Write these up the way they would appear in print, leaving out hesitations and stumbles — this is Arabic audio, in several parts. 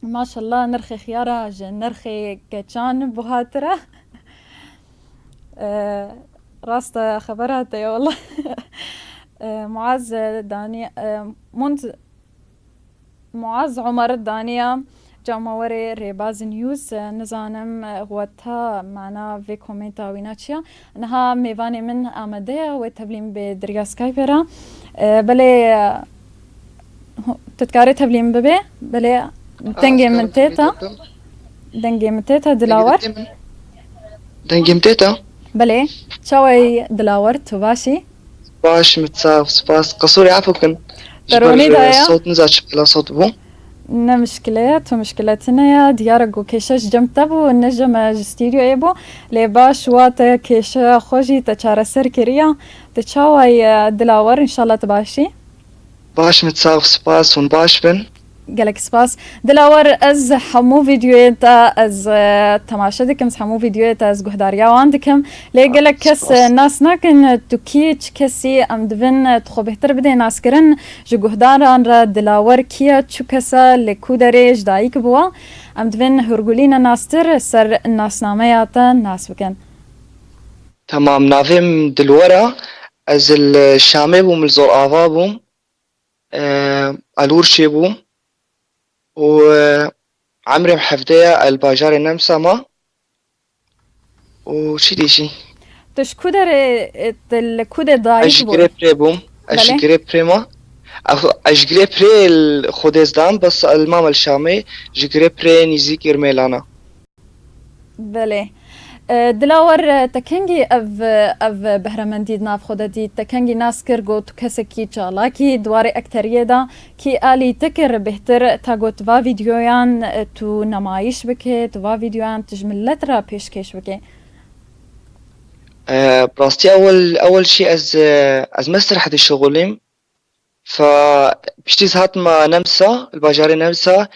ما شاء الله نرخي خيارة نرخي كتشان بوهاترة. آه، راستا خبرات يا والله. معز دانيا، معز عمر دانيا جاموري ريباز نيوز نزانم غوتها معنا في كومنتا ويناتشيا انها ميفاني من امادية وتبليم بدريا سكايبرا. بلي تتكاري تبليم ببي بلي دنجي من اسكارم تيتا، تبيتكم. دنجي من تيتا دنجي دلاور. دتم. دنجي متيتا. بلي شوي دلاور توباشي باش متساف سباس قصوري عفوكن. جبر تروني دايا. صوت نزاج على صوت بو. نا مشكلات ومشكلتنا يا ديارك كيشش جمتبو النجم جستيريو ايبو لباش واتا كيش خوجي تشارة سركريا تشاوي دلاور ان شاء الله تباشي. باش متساف سباس ونباش بن. قالك سباس دلاور از حمو فيديوهاتا از تماشدكم حمو فيديوهاتا از قهداريا وعندكم لي قالك كس سباس. ناس ناكن تكيتش كسي ام دفن تخو بهتر بدي ناس كرن جو قهداران را دلاور كيا تشو كسا لكودريج دايك بوا ام دفن هرقولينا ناستر سر الناس نامياتا ناس بكن. تمام نافيم دلورا. از الشامي بوم الزور آفا الور شيبو وعمري محفدية الباجاري نمسامة وشي دي شي. تش كودر الكودر دايك بو. اشجري بريبوم. بله اشجري بريما. اشجري بري الخودزدان بس المام الشامي جگری بري نزيك إرميلانا. بله دلاور تکنگی اف بهرمندی ناف خود دی تکنگی ناس کر گو تو کسی کی چالا کی دواره اکتریه دا کی آلی تکر بهتر تا گوت و ویدیویان تو نمایش بکه تو و ویدیویان تجملت را پیشکش بکه. براستي أول شيء از مسرح هذا الشغلين. فبشتيز هات ما نمسا الباجاري نمسا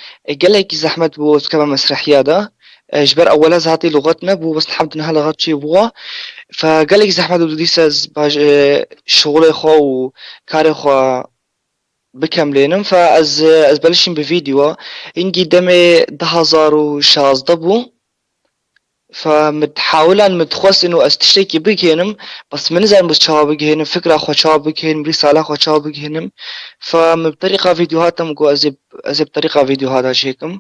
قالك زحمة بو كما مسرحية ده. جبر أولا زهاتي لغتنا بو بس نحمد إنها لغات شي بوا. فقالك زحمة بو ديس از شغلي خو وكاري خو بكملينم. فاز بلشين بفيديو إنجي دمي 2016 بو. فمتحاولة متخوص إنه أستشتكي بكينم بس من زين بس شاب بكينم فكرة خو شاب بكينم رسالة خو شاب بكينم. فبطريقة فيديوهاتهم جو أزب طريقة فيديوهات هاشيكم.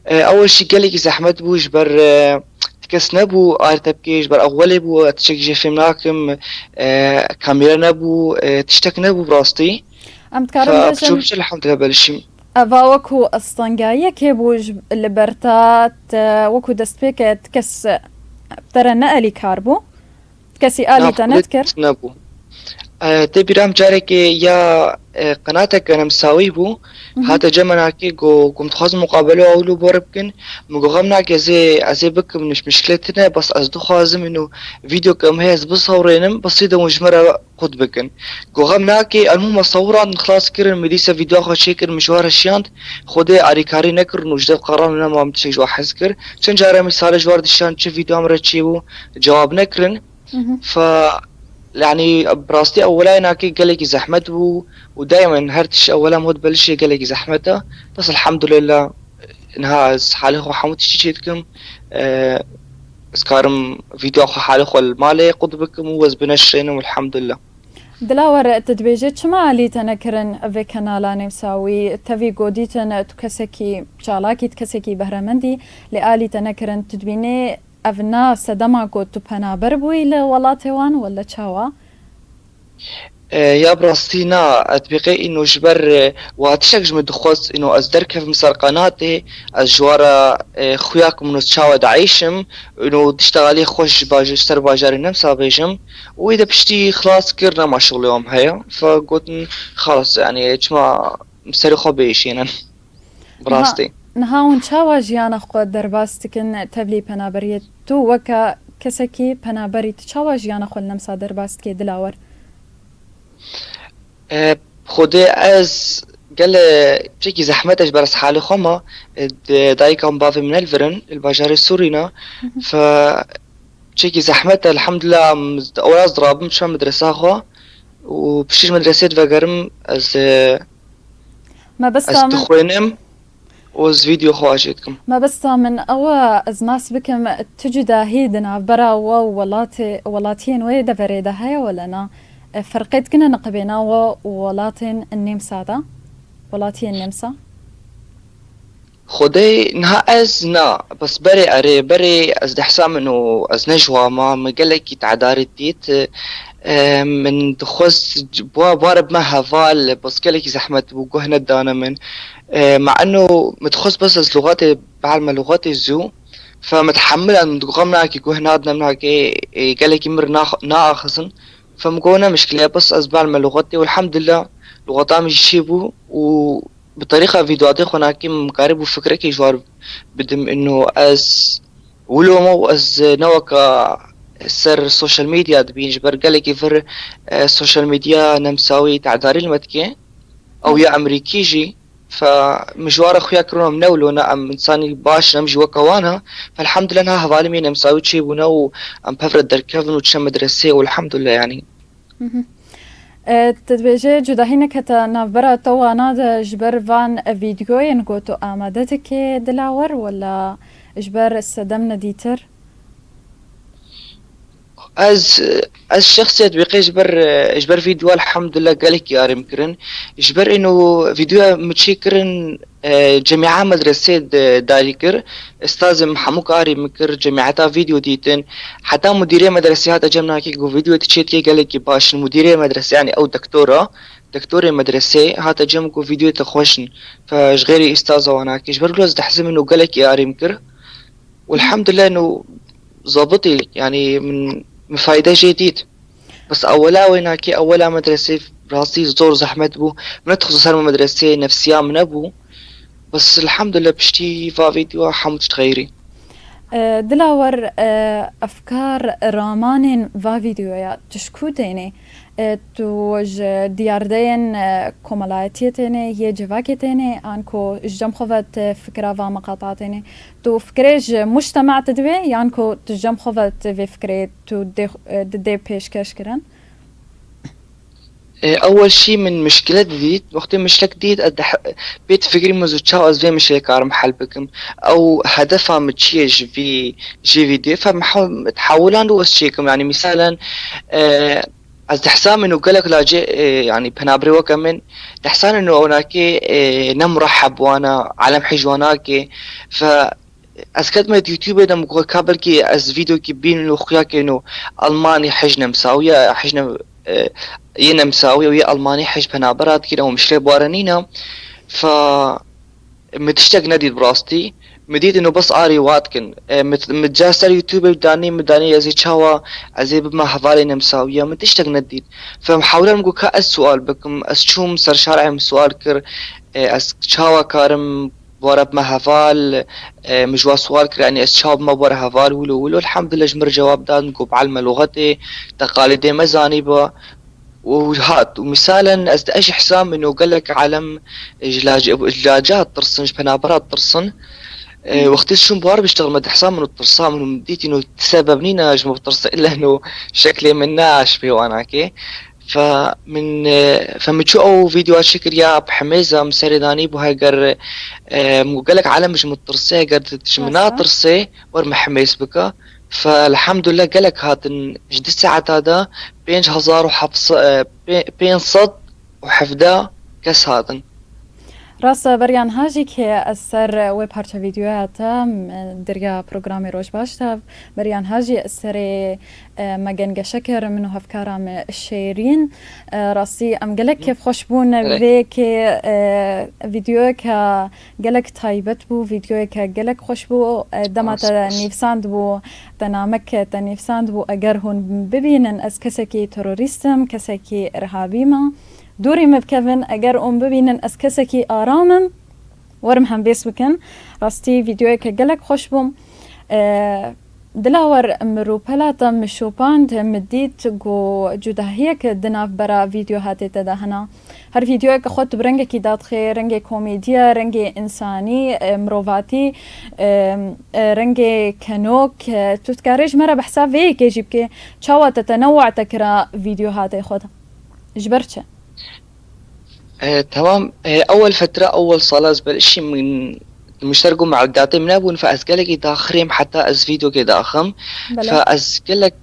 أول شي قالك زحمة بو جبر تكس نبو تبكي جبر أولي بو تشك جفمناكم كاميرا نبو تشتك نبو براستي. ام تکارم بجن فبشوف الحمد لله بلشیم. اوا وکو استنگایه که بوج لبرتات وکو دست پیکت کس ترى نقلي كاربو كسي آلي نعم خودت تنتكر. نبو. تبي رام جارك يا قناتك أنا مساوي بو. هذا جمعناكي جو متخاصم مقابلة أولو بوربكن مقامناك زي بك مش مشكلتنا بس أصدق خازم إنه فيديو كم هي بس صورينم بس إذا مجمرة قد بكن جو غمناكي المهم صورا خلاص كرن مديسة فيديو آخر شيء مشوار الشيانت خده أريكاري نكر نوجد قرارنا ما متشي جو حسكر شن جارة مثال جوار الشيانت شو فيديو عمرة تشيبو جواب نكرن. ف يعني براستي أولا ناكي قالك زحمة ودائما هرتش أولا مود بلشي قالك زحمته بس الحمد لله إنها حالي خو حمود تشيتكم. اسكارم فيديو خو حالي خو المالي قد بكم ووز بنشرين والحمد لله. دلاور تدبيجت شما آلي تنكرن في كنالاني مساوي تفي قوديتن تكسكي شالاكي تكسكي بهرمندي لآلي تنكرن تدبيني أفنا سدما قود تبهنا بربوي لولاتيوان ولا تشاوا؟ يا براستينا أتبقي إنه جبر واتشك جمد خص إنه أصدر كيف مسار قناتي الجوارة خوياكم إنه تشاود عيشم إنه تشتغلي خوش باجر باجاري نمسا بيجم. وإذا بشتي خلاص كرنا مع شغل يوم هيا فقلت خلاص يعني جما مساري خو بيشينا نها براستي. نهاون تشاوا جيانا خو درباستكن تبلي پنابريت تو وكا كسكي پنابري تشاوا جيانا خو نمسا درباستكي دلاور. خودي از قال بشكي زحمتش برس حالي خما دايكم بافي من الفرن الباجار السورينا. ف بشكي زحمتها الحمد لله أولا ضراب مش مدرسة خوا وبشيش مدرسة فقرم ما بس از تخوينم. وز فيديو خواجتكم ما بس من أوا از ناس بكم تجدا هيدنا برا ولاتين ويدا بريدا هاي ولا نا فرقيت كنا نقبينا ولاتين النمسا دا ولاتين النمسا خدي نها از نا بس بري اري بري از دحسام انه از نجوا ما مقلك تعداري تيت من دخوز بوارب ما هفال بس قالك زحمة بوجهنا دانا من مع انه متخص بس از لغاتي بعلم لغاتي الزو فمتحمل ان متقامنا كي جوهنا دنا كي قالك يمر ناخذن فمقونا مشكلة بس از بعلم لغاتي والحمد لله لغتام يشيبو وبطريقة فيديوهاتي هناك مقارب وفكرة كي جوار بدم انه از ولو مو از نوكا سر السوشيال ميديا دبين جبر قالك يفر السوشيال ميديا نمساوي تعداري المتكي او يا امريكيجي فمجوار اخويا كرونا منولو نعم انساني باش نمجي وكوانا فالحمد لله انها هفالمي نمساوي تشيبونا وام بفرد دركفن وتشم مدرسة والحمد لله يعني تدبيجي جداهينك هتا نافبرا توا نادا جبر فان فيديو ينقوتو آمادتك دلاور ولا جبر السدمنا ديتر؟ از شخصية بقي جبر فيديو الحمد لله قالك يا ريمكرن جبر انه فيديو متشكرن جامعة مدرسة داريكر استاذ محمود قاري مكر جامعة فيديو ديتن حتى مديرية مدرسة هذا جمنا كيكو فيديو تشيت قالك باش مديرية مدرسة يعني او دكتورة مدرسة هذا جمكو فيديو تخوشن فجغيري استاذة وانا جبر لوز تحزم انه قالك يا ريمكر والحمد لله انه ظابطي يعني من فايدة جديد بس أولا ويناكي أولا مدرسة راسي زور زحمة بو من تخصص مدرسة نفسية من أبو بس الحمد لله بشتي فا فيديو حمد تغيري دلاور أفكار رامان فا فيديوهات تشكو تيني توج دياردين كومالاتيتيني هي جواكيتيني انكو جم خفت فكرة فا مقاطعتيني تو فكريج مجتمع تدوي يانكو تجم خفت في فكرة تو دي بيش كشكرن أول شي من مشكلة جديد وقت مشكلة جديد بيت فكري مزوجة أزوي مشكلة كارم حل بكم أو هدفها متشيج في جي فيديو فمحاول تحولان دو أشيكم يعني مثلا از تحسام انه قالك لاجي يعني بنابري وكمن تحسان انه هناك نمرحب وانا عالم حجواناك ف از كدمة يوتيوب ده مقول كابل كي از فيديو كي بين انه اخوياك انه الماني حجنا مساوية حجنا ينا مساوية ويا الماني حج بنابرات كده ومشكلة بوارنينا ف متشتاق نادي براستي مديت انه بس اري واتكن متجاسر يوتيوب مداني ازي تشاوا ازي بما حوالي نمساوية متشتاق نديد فمحاولة نقول كأس سؤال بكم اسشوم سر شارع سؤال كر اس تشاوا كارم ورب ما هفال مجوا سؤال كر يعني اس تشاوا ما ورا هفال ولو الحمد لله جمر جواب داد نقول بعلم لغتي تقاليدي مزانيبا وهات ومثالا ازداش حسام انه قال لك عالم جلاجات ترسن بنابرات ترسن وقت شو مبار بيشتغل مد حسام من الترسام من مديتي انه تسببني ناج ما بترسل الا انه شكلي من ناش في وانا كي فمن فمتشو فيديوهات شكل يا بحميزه مسرداني بهاجر قال لك عالم مش مترسي قد تشمنا ترسي ور محميس بك فالحمد لله قالك هاتن جد الساعة هذا بين هزار وحفص بين صد وحفدة كس هاتن راس بريان هاجي كي أسر ويب هارشا فيديوهات دريا برنامج روش باشتا بريان هاجي أسر مجنجا شكر منه هفكارم الشيرين راسي أم قالك كيف خوشبون فيك فيديوك قالك تايبت بو فيديوك قالك خوشبو دمت نيفساند بو تنامك تنيفساند بو أجرهن ببينن أس كسكي تروريستم كسكي إرهابيما دوري مبكفن اگر ام ببینن از کسی که آرامم ورم هم بیس بکن راستی ویدیوی که گلک خوش بوم دلاور مروپلات مشوپاند مدیت گو جداهیه که دناف برا ویدیو هاتی تدهنا هر ویدیوی که خود برنگ کی داد خیر رنگ کومیدیا رنگ انسانی مروواتی رنگ کنوک تو تکارج مرا بحساب وی که جیب که چاوا تتنوع تکرا ویدیو هاتی خود جبرتش تمام أول فترة أول صلاة بلشي من مشتركوا مع الداتي منابون فأز قالك يداخريم حتى أز فيديو كده أخم بله فأز قالك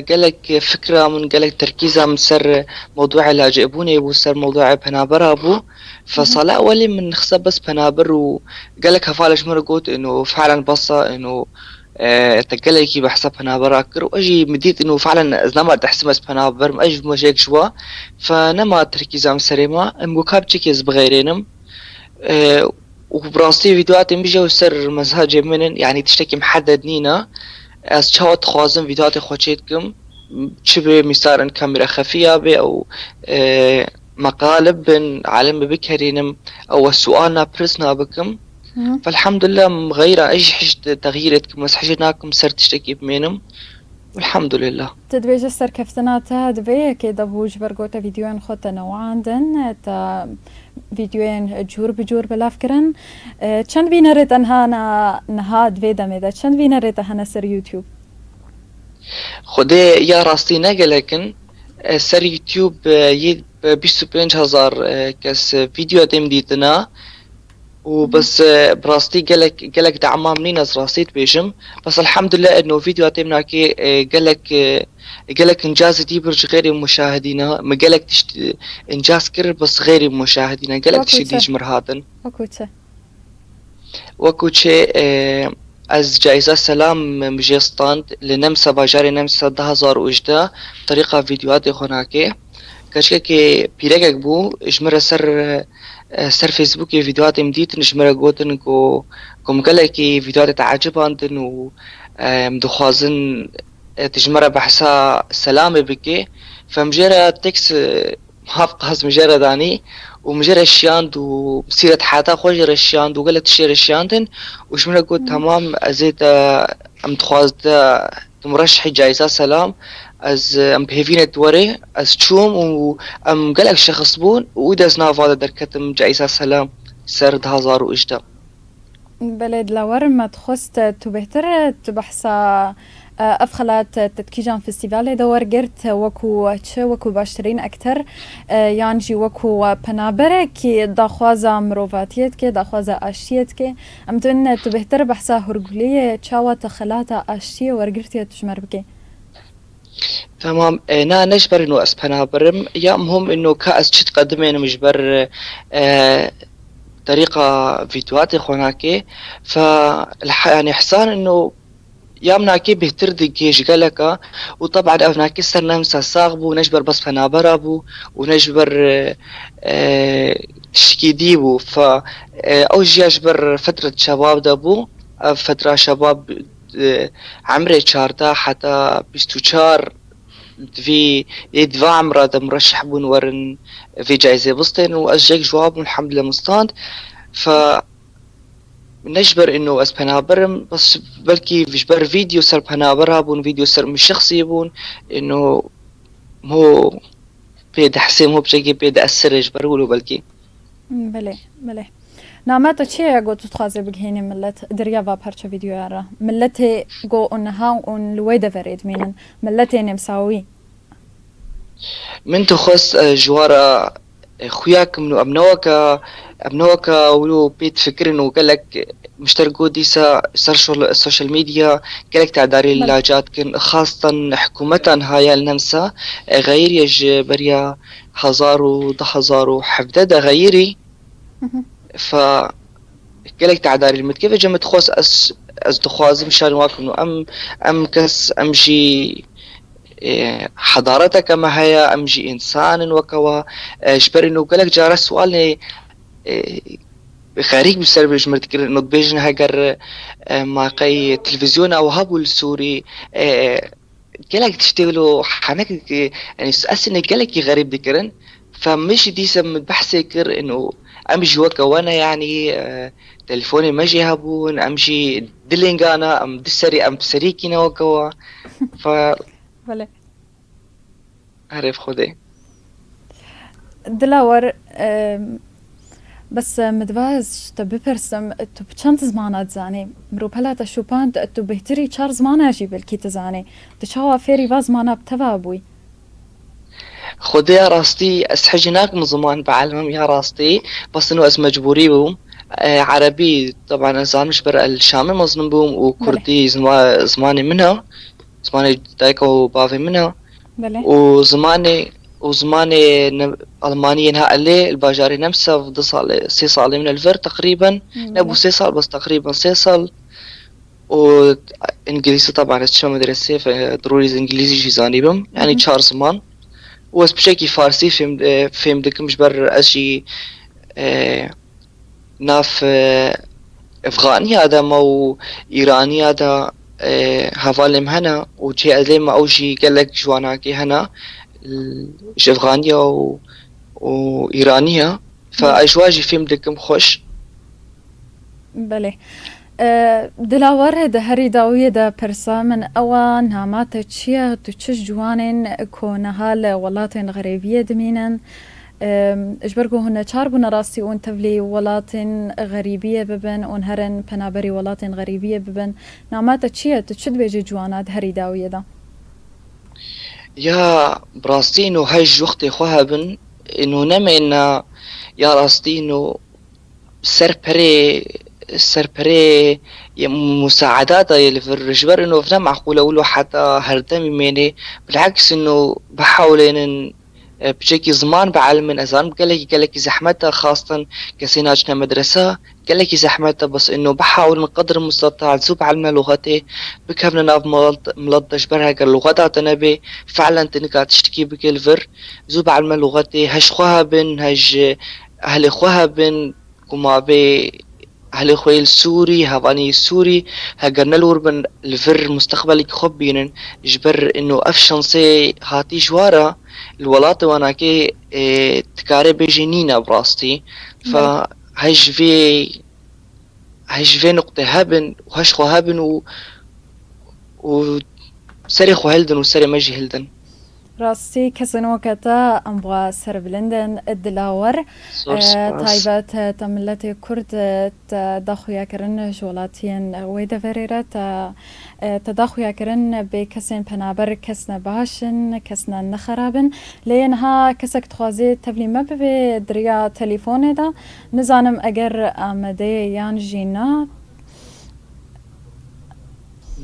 قالك فكرة من قالك تركيزها من سر موضوع اللي جابوني وسر موضوع بنابر أبو مهم. فصلاة أولي من خصب بس بنابر وقالك هفالش مرة قلت إنه فعلا بصة إنه تقلك بحسب بنابر أكر وأجي مديت إنه فعلا نما تحسب بس بنابر ما أجي مشيك شوا فنما تركيزها من سريما مقابل تشيكيز بغيرينم وبراسي فيديوهات بيجي وسر مزاج منن يعني تشتكي محدد نينا از چاوت خوازم ویدیوهات خوشیدکم چه به مثلا کاميرا خفية بي أو مقالب بن عالم بكرينم أو سؤالنا برسنا بكم مهم. فالحمد لله مغيرة أي حشت تغييرتكم بس حجناكم صرت تشتكي بمينم والحمد لله تدبيج السر كفتنا دبي كده بوج برقوتا فيديوين خوتا نوعا دن تا فيديوين جور بجور بلافكرن چند بينا ريت انها نها دبي دميدا چند بينا ريت هنا سر يوتيوب خدي يا راستي نقلكن سر يوتيوب يد 25,000 كس فيديو ديم ديتنا وبس براستي قالك دعمها منين از راستي بيجم بس الحمد لله انه فيديو تيمنا كي قالك انجاز دي برج غير مشاهدينا ما قالك انجاز كر بس غير مشاهدينا قالك تشي ديج مرهاتن وكوتشا وكوتشي از جائزة سلام مجيستاند لنمسا باجاري نمسا 2018 بطريقة فيديوهات هناك كاشكي بيرجع بو اجمرا سر فيسبوك فيديوهات مديت نجمرا قوتن كو مقلقي فيديوهات تعجباندن و مدخوازن تجمرا بحسا سلامة بكي فمجرا تكس هافقاز مجرا داني ومجرا الشياند ومسيرة حياتها خوجر الشياند وقالت تشير الشياندن وشمرا قلت تمام ازيت مدخواز مرشحي جايزة سلام از ام بهيفينة دوري از تشوم ام قالك شخص بون وداز نافادا دركتم جايزة سلام سرد هزار واجدا بلد لور ما تخست تو بهتر تبحثا أفخلات تتكيجان فيستيفال دور قرت وكو باشترين أكتر يانجي وكو بنابرة كي داخوازا مروفاتيت كي داخوازا أشيت كي أمتون تبهتر بحثا هرقلية تشاوة تخلاتا أشية ورقرتي تجمر بكي تمام نا نجبر انه اسبنا برم يا مهم انه كاس تشت قدمين مجبر طريقة فيديوهات هناك ف يعني حسان انه يامناكي بهتر دقيش قالك وطبعا افناكي سرنا مسا صاغبو ونجبر بس فنابرابو ونجبر تشكي ديبو ف اوجي اجبر فترة شباب دابو فترة شباب عمري شارتا حتى بيستو شار في يدفع عمرا دا مرشح بون ورن في جايزة بسطين واجيك جواب الحمد لله مستاند ف نجبر انه اس بنابرم بس بلكي بجبر فيديو سر بنابرها بون فيديو سر مش شخصي بون انه هو بيد حسين هو بشكل بيد أثر يجبروا له بلكي بله نعمات چیه گو تو تخوازی بگهینی ملت دریا و پرچه ویدیو یاره ملت گو اونها اون لویده ورید مینن ملت نمساوی من تخص جوارا خوياك منو ابنوك ولو بيت فكر انه قالك مشتركوا ديسا السوشيال ميديا قالك تعداري اللاجات كن خاصة حكومتنا هاي النمسا غير يج بريا هزارو ده هزارو حفدة غيري ف قالك تعداري المت كيف جمت خوص از دخواز مشان واكم انه ام كس امشي حضارتك ما هي امجي انسان وكوا اجبر انه قالك جار سؤال خارج بسبب جمرت كر انه بيجن هاجر ما قي تلفزيون او هابو السوري قالك تشتغلوا حنك يعني اساسا قالك غريب ذكرن فمش دي سم بحث كر انه امشي وكا وانا يعني تليفوني ما جي هابون امشي دلينغانا ام دسري ام سريكينا وكوا ف بله عارف خدي دلاور بس مدواز تبپرسم تو چند زمانات زانی مرو پلاتا شوپاند تو بهتری چار زمانه جی بلکی تزانی تشاوا فيري واز زمانه بتوا بوي خدي يا راستي اسحجناك من زمان بعلمهم يا راستي بس انه اس مجبوري بو عربي طبعا زانمش برا الشامي مظلم بوم بله وكردي زماني منها زماني دايكو بافي منها بله وزماني ألمانيا نها اللي الباجاري نمسا في 6 صالي من الفر تقريبا نبو بله 6 صال بس تقريبا 6 صال وإنجليزي طبعا شو مدرسة ضروري إنجليزي شي زاني بم يعني شهر زمان وبس بشكل فارسي فهم دك مش بر أشي ناف افغاني هذا مو ايراني هذا هفالم هنا وجي ازيما اوجي قالك جواناكي هنا افغانية وايرانية بله فاجواجي فيلم دكم خوش. بله دلاور ده هری داویه ده پرسا من اوان نامات چیه تو چش جوانین کونهال ولاتن غریبیه دمینن اجبرگو هنه چار بنا راستی اون تبلی ولاتن غریبیه ببن اون هرن پنابری ولاتن غریبیه ببن نامات چیه تو چد بیجی جوانات هری داویه ده يا براستي انه هاج وقتي خوها بن انه نما انه يا راستي انه سربري مساعدات اللي في الرجبر انه فنا معقولة ولو حتى هردمي مني بالعكس انه بحاول ان بشكل زمان بعلم من أزان قالك زحمتها خاصة كسيناجنا مدرسة قالك زحمتها بس إنه بحاول من قدر المستطاع زوب علمنا لغتي بكفنا ناف ملطش برها اللغات نبي فعلا تنكا تشتكي بكل فر زوب علمنا لغتي هش خوها بن هج أهل خوها بن كما بي أهل خويل سوري هافاني سوري هاجرنا الوربن الفر مستقبلي خبينن جبر إنه أفشنسي هاتي جوارا الولات وانا كي تكاري بيجينينا براستي بله فهج في نقطة هابن وهش خو هابن و سري خو هلدن وسري مجي هلدن راستی کسنوکتا امبوا سر بلندن الدلاور صور سپاس تایبات تملت کرد تداخویا کرن جولاتین ویدا فریرا تداخویا کرن به کسین پنابر کسنا باشن کسنا نخرابن لینها کسک تخوازی تبلی مبه دریا تليفون دا نزانم اگر آمده یان جینا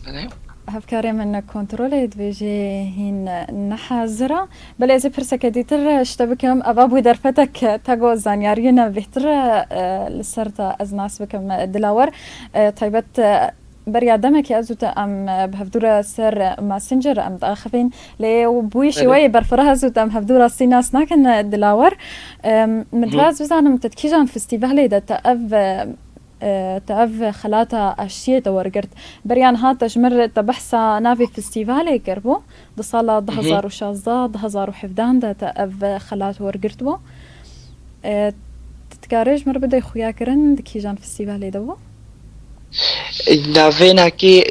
بله هفكاري من كنترول دفيجي هين نحازرة بل إذا برسك ديتر اشتبكم أبابو درفتك تاقو زانيارينا بيتر لسرتا أزناس بكم دلاور طيبت بريا دمك أزوتا أم بهفدورة سر ماسنجر أم داخفين لي وبوي شوي برفرها زوتا أم هفدورة سيناس ناكن دلاور مدراز بزانم تتكيجان فستيفالي دا تعرف خلاطة أشياء تورجرت بريان هات جمر تبحث نافي فيستيفالي كربو دصالة 2016 2017 دا تعرف خلاط ورجرت بو تتكارج مر بدي خويا كرن دكيجان فيستيفالي دو نافينا كي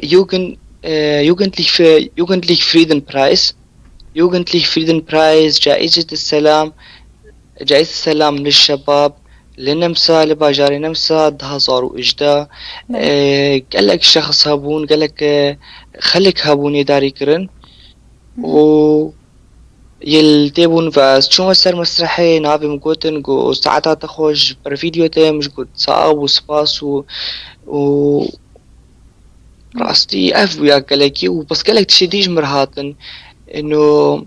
يوجندlich Friedenpreis يوجندlich Friedenpreis جائزة السلام للشباب لنمسا لباجاري نمسا 2011 قالك شخص هابون قالك خليك هابون يداري كرن و يلتبون فاز شو مسار مسرحي نافي مقوتن قو ساعتها تخوش بر فيديو مش قد صعب وسباس و راستي ويا قالكي وبس قالك تشديج مرهاتن انه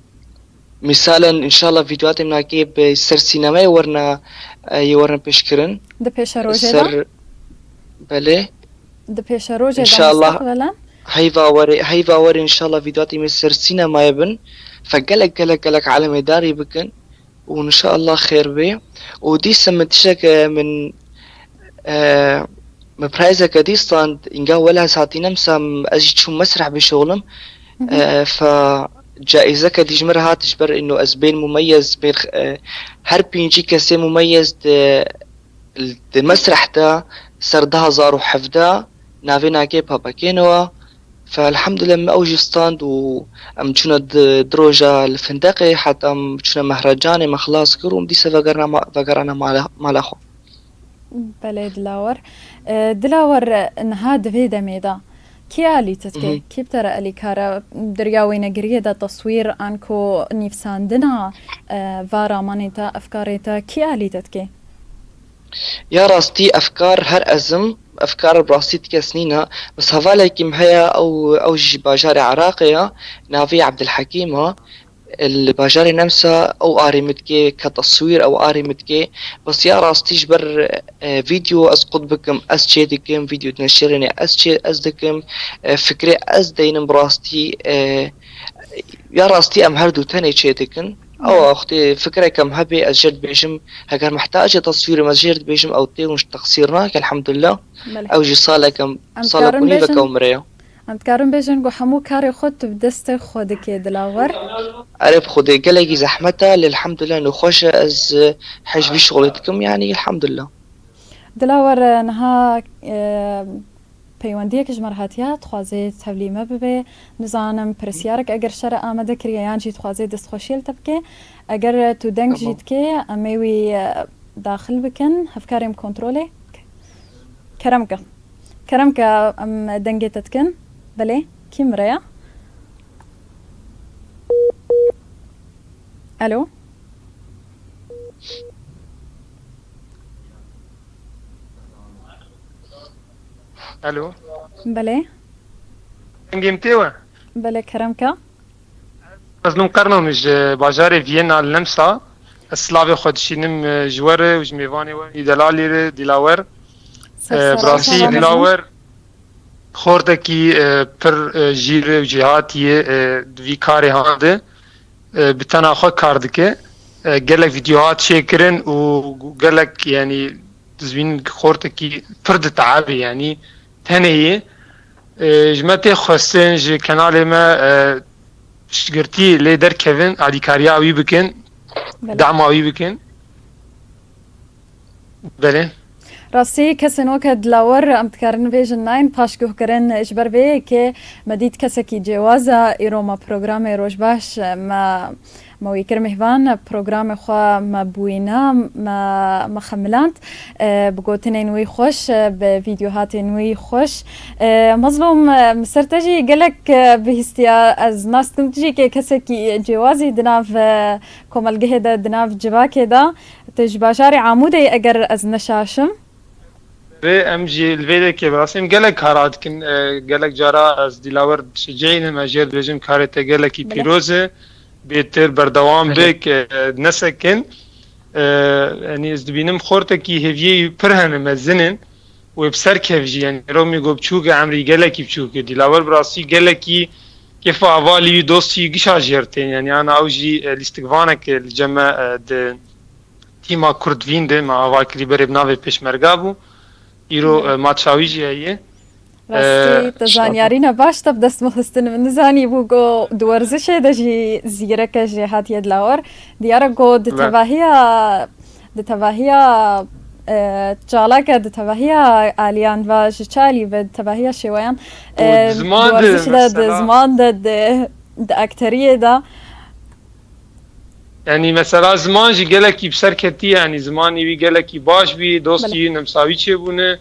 مثلا ان شاء الله فيديوهات مناكي بسر سينما يورنا بيشكرن ده بيش روجه ده بله ده بيش روجه ان ده شاء الله مستقبلا هاي وري ان شاء الله فيديوهاتي من سر سينما يبن فقالك على مداري بكن وان شاء الله خير بي ودي سمتشك من مبرايزة كديستان إنجا ولا ساعتين أمسا أجي شو مسرح بشغلم فجائزة كديجمرها تجبر إنه أزبين مميز بين هر بينجي كسي مميز المسرح دا سردها زارو حفدا نافينا كيبها باكينوا فالحمد لله ما أوجي ستاند وأمشونا دروجة الفندقي حتى أمشونا مهرجاني ما خلاص كروم دي سفقرنا مع الأخو بله دلاور نها دفيدا ميدا كي آلي تتكي كي بترى آلي كارا درياوي نقريه دا تصوير عنكو نيفساندنا فارا مانيتا أفكاريتا كي آلي تتكي يا راستي افكار هر ازم افكار براستي كسنينة بس هفالكم هيا او باجاري عراقية نافي عبد الحكيم الباجاري نمسا او اري متكي كتصوير او اري متكي بس يا راستي جبر فيديو اسقط بكم اس دكم فيديو تنشرني اس دكم فكرة اس دينم براستي يا راستي ام هردو تاني دكن بله او اختي فكرة كم هبي اسجد بيجم هكار محتاجة تصوير مسجد بيجم او تيونش تقصيرناك الحمد لله بله او جي صالة كم ام صالة تكارن كوني بكا بيجن ومريا ام تكارن بيجن جو حمو كاري خود بدست خودك دلاور عرب خدي قلقي زحمتها للحمد لله انه خوش از حج بي شغلتكم يعني الحمد لله دلاور نها پەیوەندیەکش مەرهاتیا تخوازێت هەولیمە ببێ نزانم پرسیارێک ئەگەر شەرە ئامادە کریەیانجی تخوازێت دەستخۆشیل تە بکێ ئەگەر تو دەنگژی تکێ ئەمەوی داخل بکەن هەفکارێم کۆنتترۆلێ کەرەمکە ئەم دەنگێتە تکەن بەلێ کی مرەیە ئەلۆ الو بەلێ انجمتيوا بەلێ کەرەمکە مظلوم قرنونج باجار فيينا النمسا السلافي خودشينم جوار وجميفاني ودلالي دلاور براسي دلاور خوردكي پر جير وجهاتي في كاري هاند بتنا خو كاردكه قالك فيديوهات شيكرن وقالك يعني تزبين خوردكي فرد تعبي يعني تنهي جمتي خواستن جي كنالي ما شگرتی لی در کevin علیکاریا آوی بکن دعم آوی بکن بله راستی کسینو که دلاور ام تکارن بیجن ناین پاشگوه کرن اجبر بی که مدید کسی که جوازه ایرو ما پروگرام روش باش ما ويكر مهوان بروجرام خوا ما بوينا ما خملانت بقوتني نوي خوش بفيديوهات نوي خوش مظلوم مسرتجي قالك بهستيا از ناس تمتجي كي كسكي جوازي دناف كومال جهدا دناف جباكي دا تجباشاري عمودي اگر از نشاشم ام جي الفيديو كي براسم قالك هاراد كن قالك جارا از دلاور شجعين ماجير بيجم كارته قالك بيروزه بيتر بردوام بك نسكن يعني از دبينم خورتكي هفيه برهن مزنن وبسر كفجي يعني رومي گو بچوك عمري قالكي بچوك دلاور براسي قالكي كيف اوالي دوستي قشا جيرتين يعني انا اوجي الاستقفانك الجمع تيما كردفين ده ما واكري بربناوي پشمرگابو ایرو ماتشاویجی هیه راستی تزانیارینە باشتە بدەست مەخستن من نزانی بوو گۆ دووەرزشێ دەژی زیرەکە ژێ هاتیە دلاوەر دیارە گۆ دتەڤاهیە چاڵاکە دتەڤاهیە ئالیان و ژ چالی بە دتەڤاهیە شێوەیان زمان د ئەکتەریێدا يعني مثلا زمان جي قالكي بسركتي يعني زماني بي قالكي باش بي دوستي نمساوي تشيبونه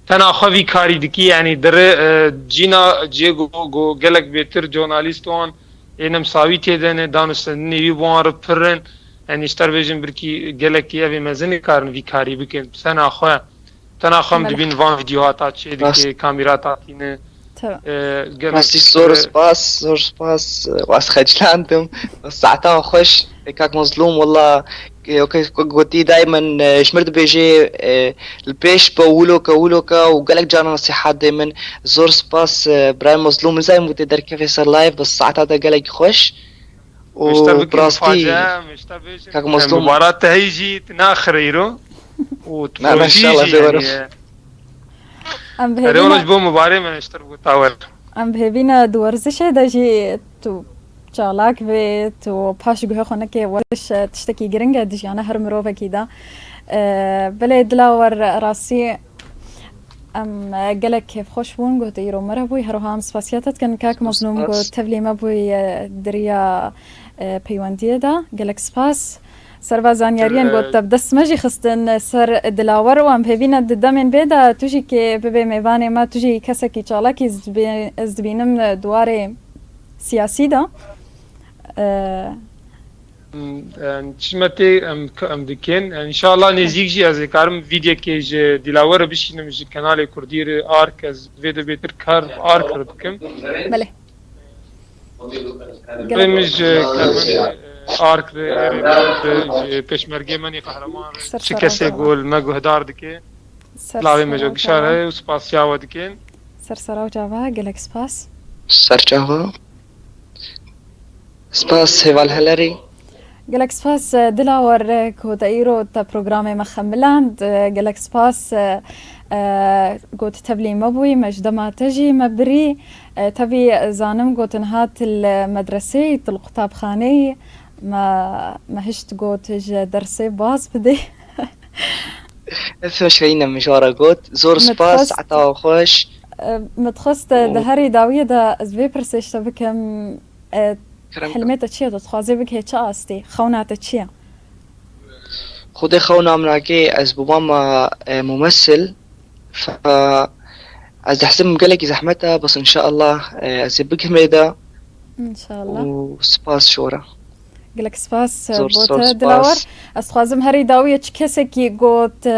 تنا خوي كاري دكي يعني در جينا جيغو جو قالك بيتر جورناليستون نمساوي تيدن دانستني بي بوار برن يعني اشتر بيجن بركي قالكي ابي مزني كارن في كاري بكن تنا خو دبين فان فيديوهات تشي دكي كاميرات تاتينه راستی زور سپاس واس خجلاندم ساعتها خوش كاك مظلوم والله قلتي دائما شمرت بيجي البيش بولوكا وقالك جانا نصيحات دائما زور سباس برايم مظلوم زي ما تقدر كيف يصير لايف بس ساعتها قالك خوش وبراستي كاك مظلوم مباراة تهيجي تناخر يرو ما شاء الله زي رولش بو مباراه من اشتر بو تاور ام بهبینا دوورزشه دجی تو چالاک و تو پاش گوه خونه که ورش تشتکی گرنگه دجی انا هر مروفه کیدا بله دلاور راسی ام قالك كيف خوش بون قلت يرو مرة بوي هروها ام سباسياتت كان كاك مظلوم قلت تبلي ما بوي دريا بيوانديه دا قالك سباس سر زانیاریان گفت دست مجی خستن سر دلاور و ام ببینه ددمن بیدا توجی که ببی میوانه ما توجی کسی که چالاکی از بینم دواره سیاسی دا تشمتي ام دكين ان شاء الله نزيك جي از كارم فيديو كي جي ديلاور بشينم جي قناه كردير ارك از فيديو بيتر كار ارك بكم بله مش كارمن ارك جي پشمرگه منی قهرمان چه کسی گول مگو هدار دکه لاوی مجو گشاره و سپاسیا و دکین سرسرا و جاوا گلک سپاس سرچاوا سپاس هوال هلری گلک سپاس دلاور کو دایرو تا برنامه مخملاند گلک سپاس قوت تبلي مبوي مجدما تجي مبري تبي زانم قوت نهات المدرسة القطاب خاني ما هشت قوت درسي باز بدي اسمه شرينا مجارة قوت زور سباس عطاو خوش متخصت دهري داوية دا ازبي برسيش تبكم حلميتا تشيا تتخوازي بك هيتشا استي خوناتا تشيا خودي خونا مناكي از باباما ممثل ف از حسب مقالك زحمتها بس ان شاء الله از بك ميدا ان شاء الله وسباس شورا قلك سباس بوتا دلاور استخوازم هري داوية كسكي قوت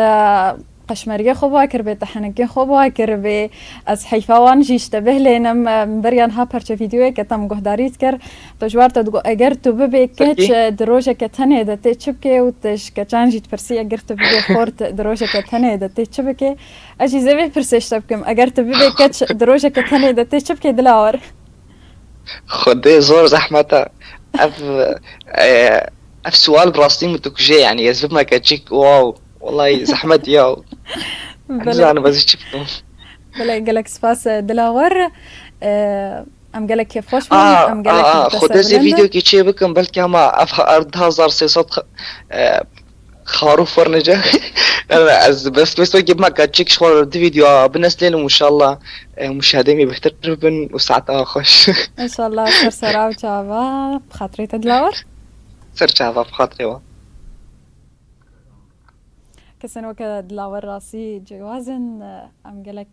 قشمرية خوبا بيت حنكي خوبا بي از حيفاوان جيش تبه لينم بريان ها پرچه فيديوه كتم گهداريت كر تجوار تدگو اگر تو ببه كچ دروجه كتنه دته چبكه و تش كچان جيت پرسي اگر تو ببه خورت دروجه كتنه دته چبكه اجي زبه پرسيش تبكم اگر تو ببه كچ دروجه كتنه دته چبكه دلاور خدي زور زحمتها اف سؤال براستي متوكجي يعني يزبط ما كتشيك واو والله زحمت ياو انا بس شفتهم بلا قالك سباس دلاور ام قالك كيف خوش ام قالك خد زي فيديو كي تشي بكم بلكي ما افها ارض هزار سيصد خروف ورنجة انا بس بجيب ما كاتشيك شغل فيديو بالنسبة لهم ان شاء الله مشاهدين بيحتربن وساعتها خوش ان شاء الله سرسرا وجابا بخاطري تدلاور سرجابا بخاطري كسنوك دلاور راسي جوازن ام قالك